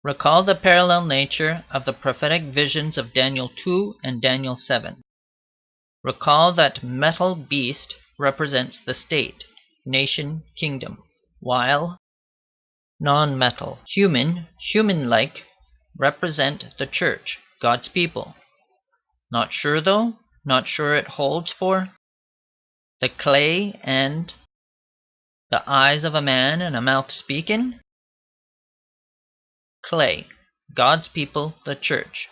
Recall the parallel nature of the prophetic visions of Daniel 2 and Daniel 7. Recall that metal beast represents the state, nation, kingdom, while non-metal, human-like, represent the church, God's people. Not sure though? Not sure it holds for the clay and the eyes of a man and a mouth speaking? Clay, God's people, the church.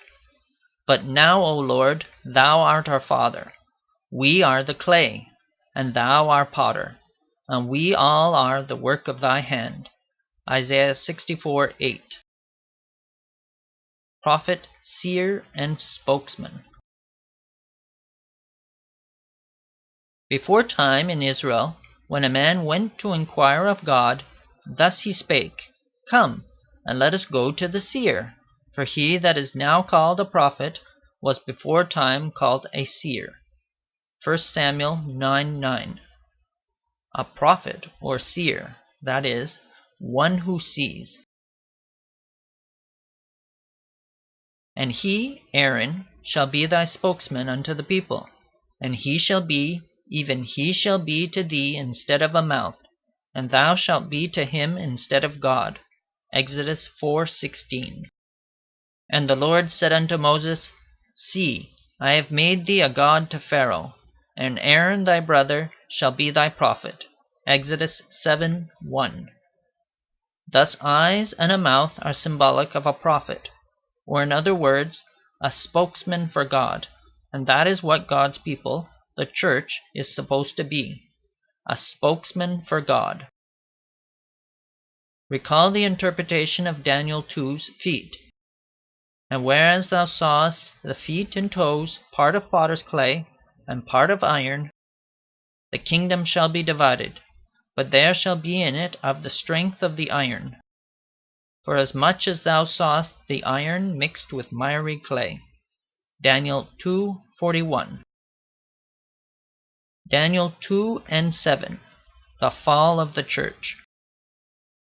But now, O Lord, thou art our Father. We are the clay, and thou our potter, and we all are the work of thy hand. Isaiah 64:8. Prophet, seer, and spokesman. Before time in Israel, when a man went to inquire of God, thus he spake, Come, and let us go to the seer. For he that is now called a prophet was before time called a seer. 1 Samuel 9:9. A prophet or seer, that is, one who sees. And he, Aaron, shall be thy spokesman unto the people, and he shall be, even he shall be to thee instead of a mouth, and thou shalt be to him instead of God. Exodus 4:16. And the Lord said unto Moses, See, I have made thee a god to Pharaoh, and Aaron thy brother shall be thy prophet. Exodus 7:1. Thus eyes and a mouth are symbolic of a prophet, or in other words, a spokesman for God, and that is what God's people, the church, is supposed to be, a spokesman for God. Recall the interpretation of Daniel 2's feet. And whereas thou sawest the feet and toes, part of potter's clay, and part of iron, the kingdom shall be divided, but there shall be in it of the strength of the iron. For as much as thou sawest the iron mixed with miry clay. Daniel 2:41. Daniel 2 and 7. The fall of the church.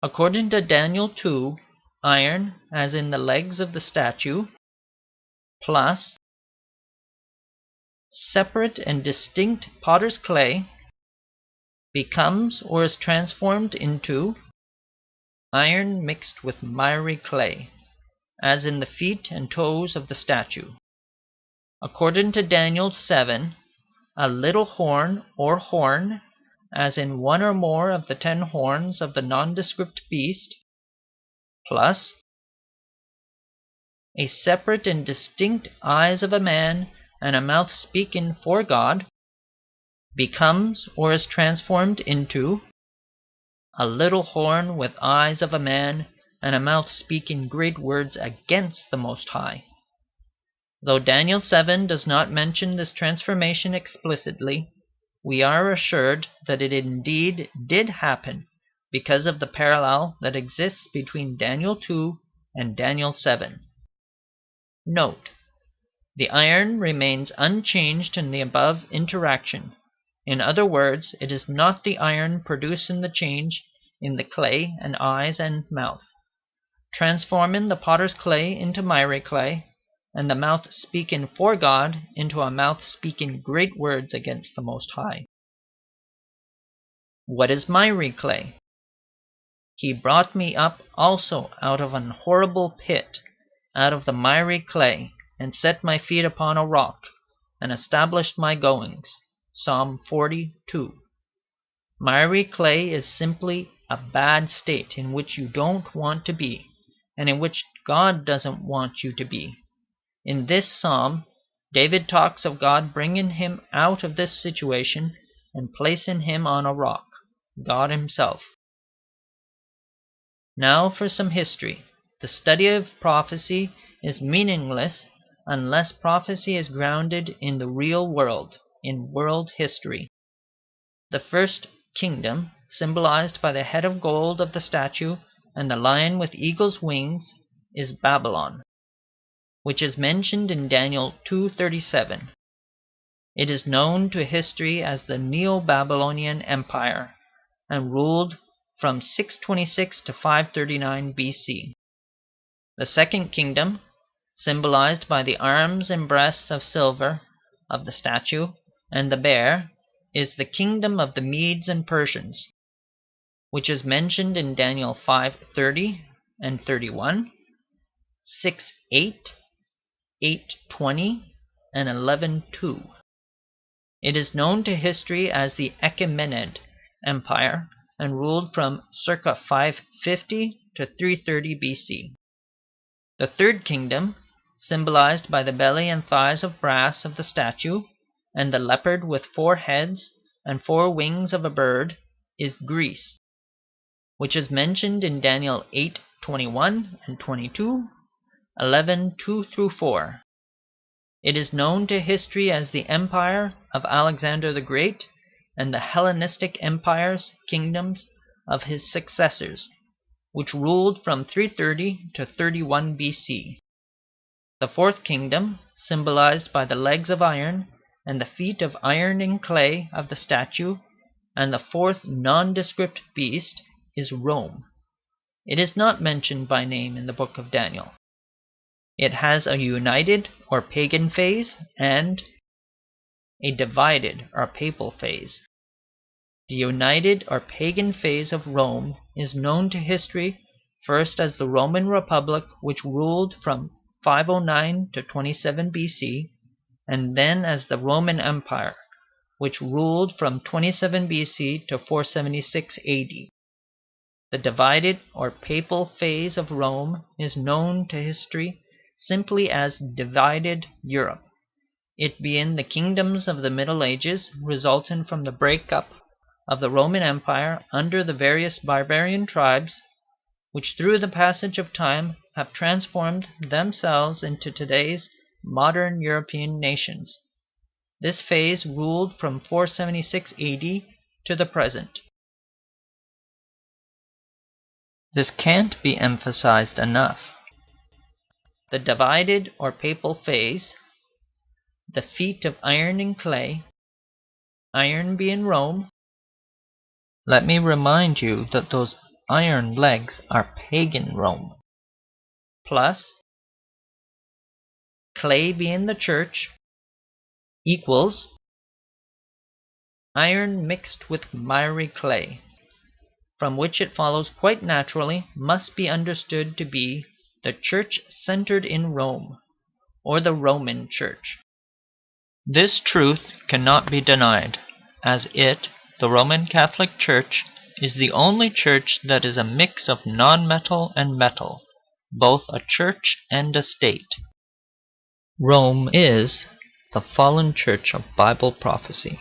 According to Daniel 2, iron, as in the legs of the statue, plus separate and distinct potter's clay, becomes or is transformed into iron mixed with miry clay, as in the feet and toes of the statue. According to Daniel 7, a little horn or horn, as in one or more of the 10 horns of the nondescript beast, plus a separate and distinct eyes of a man and a mouth speaking for God, becomes or is transformed into a little horn with eyes of a man and a mouth speaking great words against the Most High. Though Daniel 7 does not mention this transformation explicitly, we are assured that it indeed did happen because of the parallel that exists between Daniel 2 and Daniel 7. Note: the iron remains unchanged in the above interaction. In other words, it is not the iron producing the change in the clay and eyes and mouth, transforming the potter's clay into miry clay, and the mouth speaking for God into a mouth speaking great words against the Most High. What is miry clay? He brought me up also out of an horrible pit, out of the miry clay, and set my feet upon a rock, and established my goings. Psalm 42. Miry clay is simply a bad state in which you don't want to be, and in which God doesn't want you to be. In this psalm, David talks of God bringing him out of this situation and placing him on a rock, God himself. Now for some history. The study of prophecy is meaningless unless prophecy is grounded in the real world, in world history. The first kingdom, symbolized by the head of gold of the statue and the lion with eagle's wings, is Babylon, which is mentioned in Daniel 2:37. It is known to history as the Neo-Babylonian Empire, and ruled from 626 to 539 BC. The second kingdom, symbolized by the arms and breast of silver of the statue and the bear, is the kingdom of the Medes and Persians, which is mentioned in Daniel 5:30 and 31, 6:8, 8:20, and 11:2. It is known to history as the Achaemenid Empire and ruled from circa 550 to 330 BC. The third kingdom, symbolized by the belly and thighs of brass of the statue and the leopard with 4 heads and 4 wings of a bird, is Greece, which is mentioned in Daniel 8:21 and 22, 11:2-4. It is known to history as the Empire of Alexander the Great and the Hellenistic empires, kingdoms of his successors, which ruled from 330 to 31 BC. The fourth kingdom, symbolized by the legs of iron and the feet of iron and clay of the statue, and the fourth nondescript beast, is Rome. It is not mentioned by name in the book of Daniel. It has a united or pagan phase and a divided or papal phase. The united or pagan phase of Rome is known to history first as the Roman Republic, which ruled from 509 to 27 BC, and then as the Roman Empire, which ruled from 27 BC to 476 AD. The divided or papal phase of Rome is known to history simply as divided Europe, it being the kingdoms of the Middle Ages resulting from the breakup of the Roman Empire under the various barbarian tribes, which through the passage of time have transformed themselves into today's modern European nations. This phase ruled from 476 AD to the present. This can't be emphasized enough. The divided or papal phase, the feet of iron and clay, iron being Rome. Let me remind you that those iron legs are pagan Rome, plus clay being the church, equals iron mixed with miry clay, from which it follows quite naturally must be understood to be the church centered in Rome, or the Roman Church. This truth cannot be denied, as it, the Roman Catholic Church, is the only church that is a mix of non-metal and metal, both a church and a state. Rome is the fallen church of Bible prophecy.